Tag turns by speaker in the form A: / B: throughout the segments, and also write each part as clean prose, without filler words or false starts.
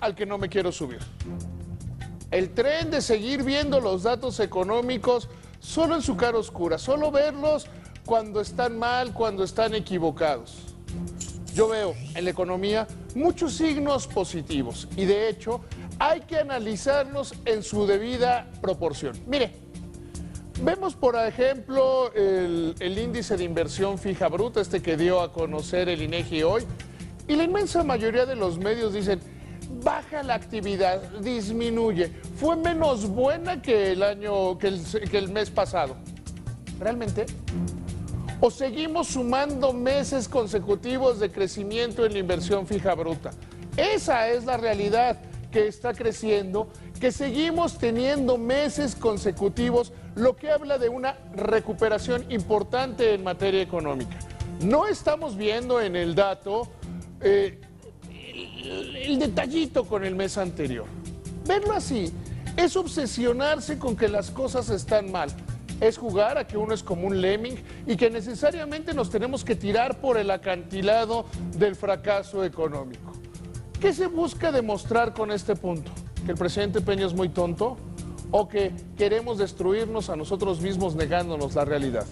A: al que no me quiero subir. El tren de seguir viendo los datos económicos solo en su cara oscura, solo verlos cuando están mal, cuando están equivocados. Yo veo en la economía muchos signos positivos y de hecho hay que analizarlos en su debida proporción. Mire, vemos por ejemplo el índice de inversión fija bruta, este que dio a conocer el INEGI hoy, y la inmensa mayoría de los medios dicen, baja la actividad, disminuye, fue menos buena que el mes pasado. ¿Realmente? ¿O seguimos sumando meses consecutivos de crecimiento en la inversión fija bruta? Esa es la realidad, que está creciendo, que seguimos teniendo meses consecutivos, lo que habla de una recuperación importante en materia económica. No estamos viendo en el dato el detallito con el mes anterior. Verlo así es obsesionarse con que las cosas están mal. Es jugar a que uno es como un lemming y que necesariamente nos tenemos que tirar por el acantilado del fracaso económico. ¿Qué se busca demostrar con este punto? ¿Que el presidente Peña es muy tonto? ¿O que queremos destruirnos a nosotros mismos negándonos la realidad?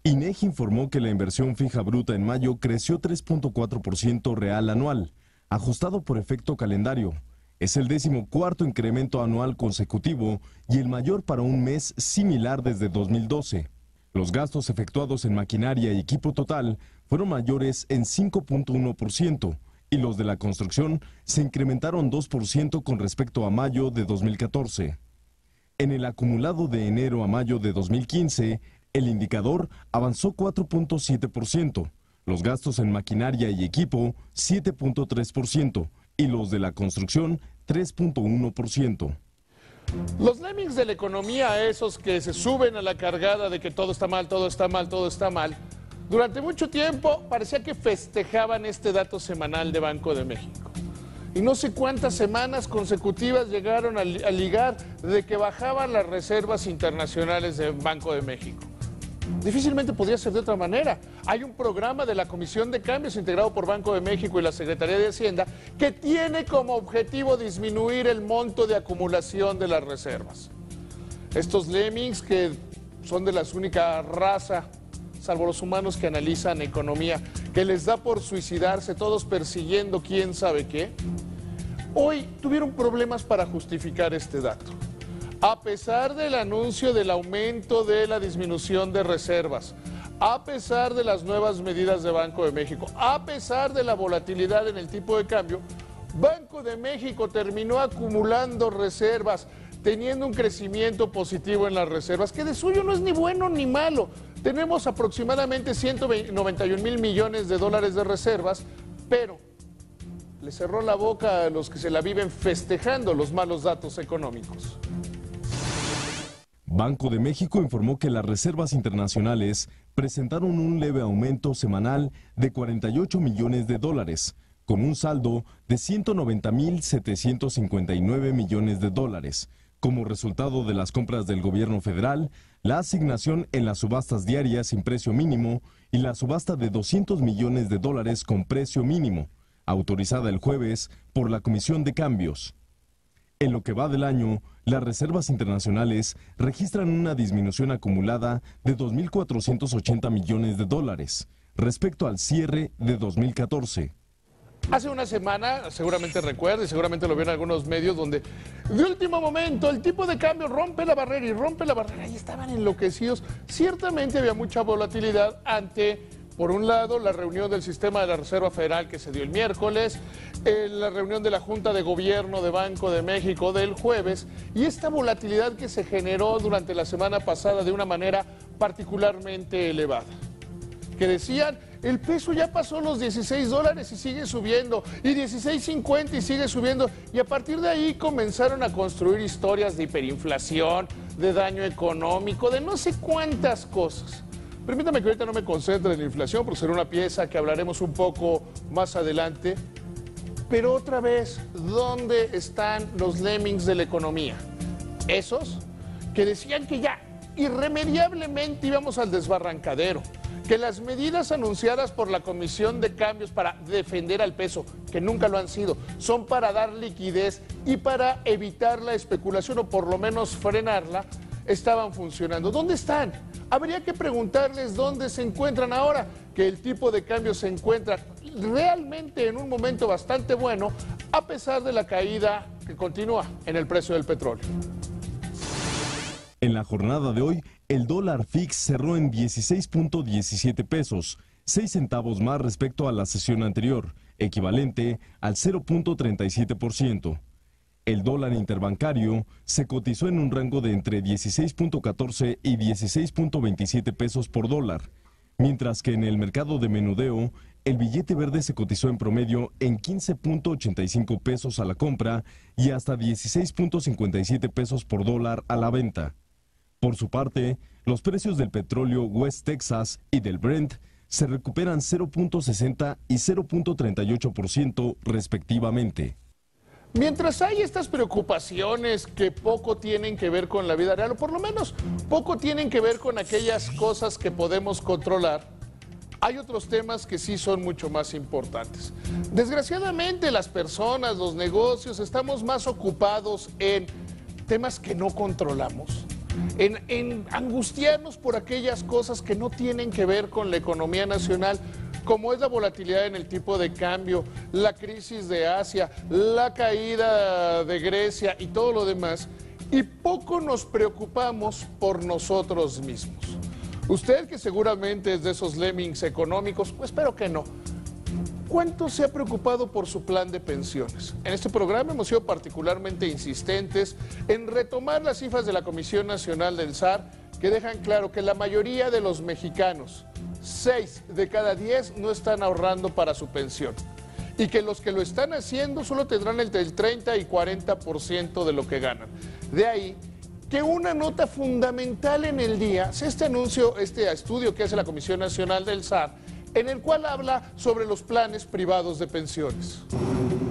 B: INEGI informó que la inversión fija bruta en mayo creció 3.4% real anual, ajustado por efecto calendario. Es el 14º incremento anual consecutivo y el mayor para un mes similar desde 2012. Los gastos efectuados en maquinaria y equipo total fueron mayores en 5.1% y los de la construcción se incrementaron 2% con respecto a mayo de 2014. En el acumulado de enero a mayo de 2015, el indicador avanzó 4.7%, los gastos en maquinaria y equipo 7.3%, y los de la construcción 3.1%.
A: Los lemmings de la economía, esos que se suben a la cargada de que todo está mal, todo está mal, todo está mal, durante mucho tiempo parecía que festejaban este dato semanal de Banco de México. Y no sé cuántas semanas consecutivas llegaron a ligar de que bajaban las reservas internacionales de Banco de México. Difícilmente podría ser de otra manera. Hay un programa de la Comisión de Cambios integrado por Banco de México y la Secretaría de Hacienda que tiene como objetivo disminuir el monto de acumulación de las reservas. Estos lemmings, que son de las únicas raza, salvo los humanos, que analizan economía, que les da por suicidarse, todos persiguiendo quién sabe qué, hoy tuvieron problemas para justificar este dato. A pesar del anuncio del aumento de la disminución de reservas, a pesar de las nuevas medidas de Banco de México, a pesar de la volatilidad en el tipo de cambio, Banco de México terminó acumulando reservas, teniendo un crecimiento positivo en las reservas, que de suyo no es ni bueno ni malo. Tenemos aproximadamente 191,000 millones de dólares de reservas, pero le cerró la boca a los que se la viven festejando los malos datos económicos.
B: Banco de México informó que las reservas internacionales presentaron un leve aumento semanal de 48 millones de dólares, con un saldo de 190.759 millones de dólares, como resultado de las compras del gobierno federal, la asignación en las subastas diarias sin precio mínimo y la subasta de 200 millones de dólares con precio mínimo, autorizada el jueves por la Comisión de Cambios. En lo que va del año, las reservas internacionales registran una disminución acumulada de 2.480 millones de dólares respecto al cierre de 2014.
A: Hace una semana, seguramente recuerda y seguramente lo vio en algunos medios, donde de último momento el tipo de cambio rompe la barrera y rompe la barrera y estaban enloquecidos. Ciertamente había mucha volatilidad ante, por un lado, la reunión del sistema de la Reserva Federal que se dio el miércoles, la reunión de la Junta de Gobierno de Banco de México del jueves y esta volatilidad que se generó durante la semana pasada de una manera particularmente elevada. Que decían, el peso ya pasó los 16 dólares y sigue subiendo, y 16.50 y sigue subiendo, y a partir de ahí comenzaron a construir historias de hiperinflación, de daño económico, de no sé cuántas cosas. Permítame que ahorita no me concentre en la inflación, porque será una pieza que hablaremos un poco más adelante. Pero otra vez, ¿dónde están los lemmings de la economía? Esos que decían que ya irremediablemente íbamos al desbarrancadero, que las medidas anunciadas por la Comisión de Cambios para defender al peso, que nunca lo han sido, son para dar liquidez y para evitar la especulación o por lo menos frenarla, estaban funcionando. ¿Dónde están? Habría que preguntarles dónde se encuentran ahora que el tipo de cambio se encuentra realmente en un momento bastante bueno, a pesar de la caída que continúa en el precio del petróleo.
B: En la jornada de hoy, el dólar fix cerró en 16.17 pesos, 6 centavos más respecto a la sesión anterior, equivalente al 0.37%. El dólar interbancario se cotizó en un rango de entre 16.14 y 16.27 pesos por dólar, mientras que en el mercado de menudeo, el billete verde se cotizó en promedio en 15.85 pesos a la compra y hasta 16.57 pesos por dólar a la venta. Por su parte, los precios del petróleo West Texas y del Brent se recuperan 0.60 y 0.38% respectivamente.
A: Mientras hay estas preocupaciones que poco tienen que ver con la vida real, o por lo menos poco tienen que ver con aquellas cosas que podemos controlar, hay otros temas que sí son mucho más importantes. Desgraciadamente, las personas, los negocios, estamos más ocupados en temas que no controlamos, en angustiarnos por aquellas cosas que no tienen que ver con la economía nacional, como es la volatilidad en el tipo de cambio, la crisis de Asia, la caída de Grecia y todo lo demás, y poco nos preocupamos por nosotros mismos. Usted, que seguramente es de esos lemmings económicos, pues espero que no. ¿Cuánto se ha preocupado por su plan de pensiones? En este programa hemos sido particularmente insistentes en retomar las cifras de la Comisión Nacional del SAR, que dejan claro que la mayoría de los mexicanos, 6 de cada 10, no están ahorrando para su pensión. Y que los que lo están haciendo solo tendrán entre el 30 y 40% de lo que ganan. De ahí que una nota fundamental en el día es este anuncio, este estudio que hace la Comisión Nacional del SAR, en el cual habla sobre los planes privados de pensiones.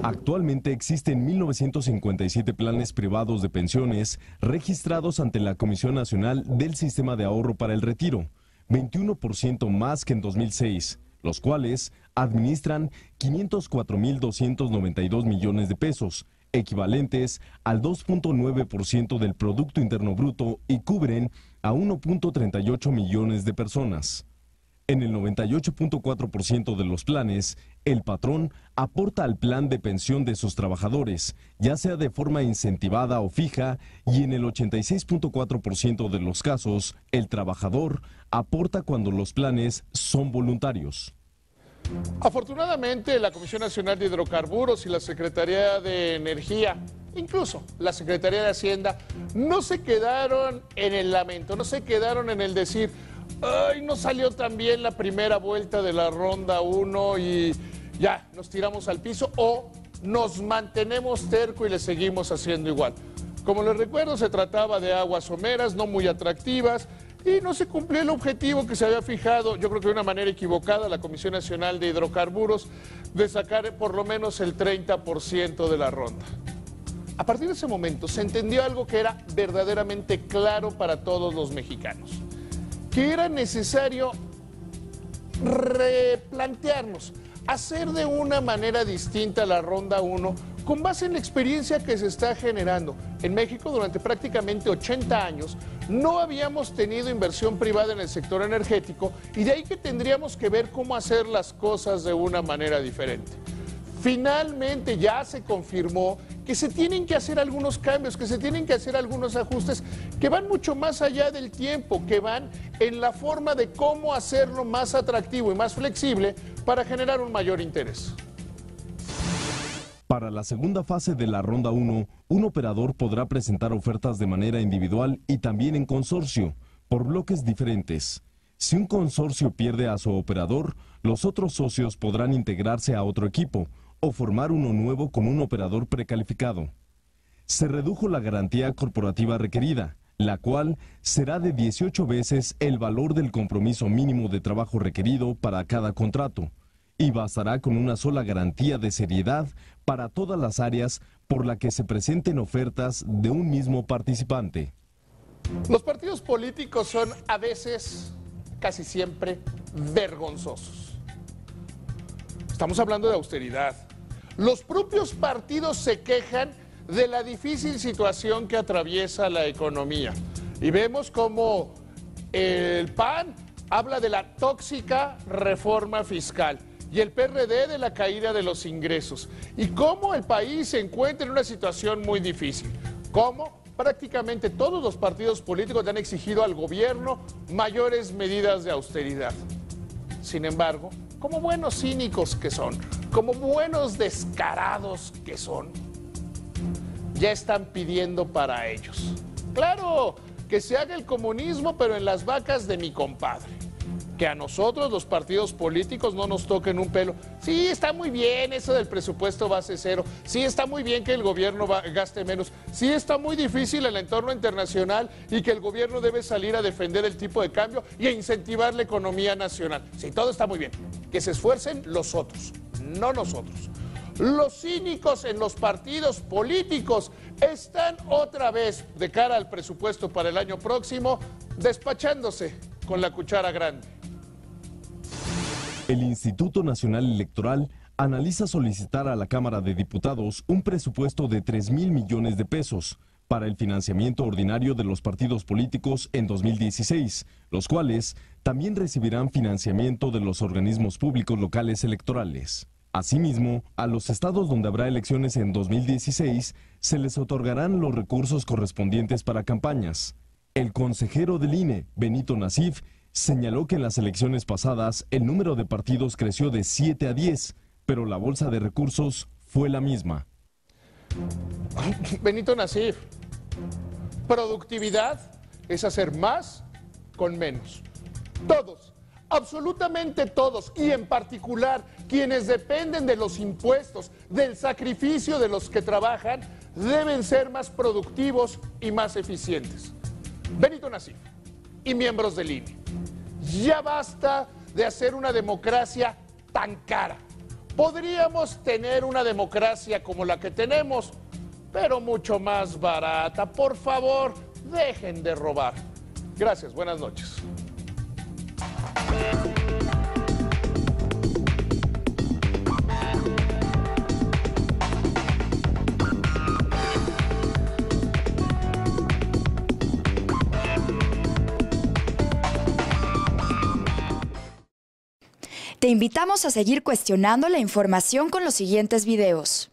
B: Actualmente existen 1.957 planes privados de pensiones registrados ante la Comisión Nacional del Sistema de Ahorro para el Retiro, 21% más que en 2006, los cuales administran 504.292 millones de pesos, equivalentes al 2.9% del Producto Interno Bruto y cubren a 1.38 millones de personas. En el 98.4% de los planes, el patrón aporta al plan de pensión de sus trabajadores, ya sea de forma incentivada o fija, y en el 86.4% de los casos, el trabajador aporta cuando los planes son voluntarios.
A: Afortunadamente, la Comisión Nacional de Hidrocarburos y la Secretaría de Energía, incluso la Secretaría de Hacienda, no se quedaron en el lamento, no se quedaron en el decir: ay, no salió tan bien la primera vuelta de la ronda 1 y ya nos tiramos al piso, o nos mantenemos terco y le seguimos haciendo igual. Como les recuerdo, se trataba de aguas someras, no muy atractivas, y no se cumplió el objetivo que se había fijado, yo creo que de una manera equivocada, la Comisión Nacional de Hidrocarburos, de sacar por lo menos el 30% de la ronda. A partir de ese momento se entendió algo que era verdaderamente claro para todos los mexicanos, que era necesario replantearnos, hacer de una manera distinta la ronda 1 con base en la experiencia que se está generando. En México, durante prácticamente 80 años, no habíamos tenido inversión privada en el sector energético, y de ahí que tendríamos que ver cómo hacer las cosas de una manera diferente. Finalmente ya se confirmó que se tienen que hacer algunos cambios, que se tienen que hacer algunos ajustes que van mucho más allá del tiempo, que van en la forma de cómo hacerlo más atractivo y más flexible para generar un mayor interés.
B: Para la segunda fase de la ronda 1, un operador podrá presentar ofertas de manera individual y también en consorcio, por bloques diferentes. Si un consorcio pierde a su operador, los otros socios podrán integrarse a otro equipo o formar uno nuevo con un operador precalificado. Se redujo la garantía corporativa requerida, la cual será de 18 veces el valor del compromiso mínimo de trabajo requerido para cada contrato, y bastará con una sola garantía de seriedad para todas las áreas por la que se presenten ofertas de un mismo participante.
A: Los partidos políticos son a veces casi siempre vergonzosos. Estamos hablando de austeridad. Los propios partidos se quejan de la difícil situación que atraviesa la economía. Y vemos cómo el PAN habla de la tóxica reforma fiscal y el PRD de la caída de los ingresos. Y cómo el país se encuentra en una situación muy difícil. Cómo prácticamente todos los partidos políticos le han exigido al gobierno mayores medidas de austeridad. Sin embargo, como buenos cínicos que son, como buenos descarados que son, ya están pidiendo para ellos. Claro, que se haga el comunismo, pero en las vacas de mi compadre. Que a nosotros, los partidos políticos, no nos toquen un pelo. Sí, está muy bien eso del presupuesto base cero. Sí, está muy bien que el gobierno gaste menos. Sí, está muy difícil el entorno internacional y que el gobierno debe salir a defender el tipo de cambio y a incentivar la economía nacional. Sí, todo está muy bien. Que se esfuercen los otros, no nosotros. Los cínicos en los partidos políticos están otra vez, de cara al presupuesto para el año próximo, despachándose con la cuchara grande.
B: El Instituto Nacional Electoral analiza solicitar a la Cámara de Diputados un presupuesto de 3,000 millones de pesos para el financiamiento ordinario de los partidos políticos en 2016, los cuales también recibirán financiamiento de los organismos públicos locales electorales. Asimismo, a los estados donde habrá elecciones en 2016 se les otorgarán los recursos correspondientes para campañas. El consejero del INE, Benito Nasif, señaló que en las elecciones pasadas el número de partidos creció de 7 a 10, pero la bolsa de recursos fue la misma.
A: Benito Nasif, productividad es hacer más con menos. Todos, absolutamente todos, y en particular quienes dependen de los impuestos, del sacrificio de los que trabajan, deben ser más productivos y más eficientes. Benito Nasif y miembros del INE, ya basta de hacer una democracia tan cara. Podríamos tener una democracia como la que tenemos, pero mucho más barata. Por favor, dejen de robar. Gracias, buenas noches.
C: Te invitamos a seguir cuestionando la información con los siguientes videos.